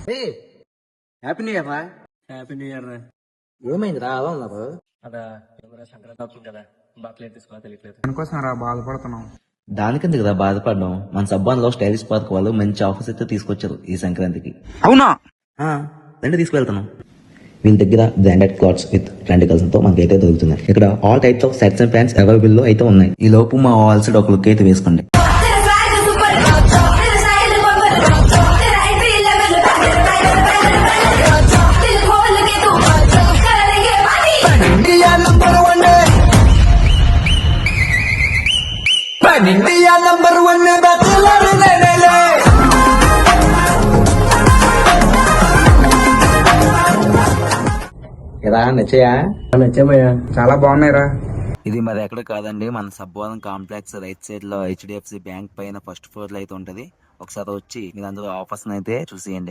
Happy new year రా. Happy new year రా. ఏమైంది రా అలా ఉన్నారు? అదా ఎవరా సంక్రాంతి అవుతుంది కదా, బట్టలు ఏం తీసుకోవాలో తెలియట్లేదు. దానికోసం రా బాధపడుతున్నాం. దానికెందుకు కదా బాధపడడం, మన సబ్బాన్లో స్టైలిష్ పార్క్ వాళ్ళు మంచి ఆఫర్స్ అయితే తీసుకొచ్చారు ఈ సంక్రాంతికి. అవునా? రెండు తీసుకువెళ్తాను. వీళ్ళ దగ్గర branded clothes with trend colours తో మనకైతే దొరుకుతున్నాయి. ఇక్కడ all types of shirts and pants available లో అయితే ఉన్నాయి. ఈ లోపు మా వాల్స్ ఒక లుక్ అయితే వేసుకోండి. ఎలా నచ్చయా? నచ్చామయ్యా. చాలా బాగున్నాయిరా. ఇది మరి ఎక్కడ కాదండి, మన సబ్బాన్ కాంప్లెక్స్ రైట్ సైడ్ లో HDFC బ్యాంక్ పైన ఫస్ట్ ఫ్లోర్ లో అయితే ఉంటది. ఒకసారి వచ్చి మీరు అందరూ ఆఫర్స్ అయితే చూసేయండి.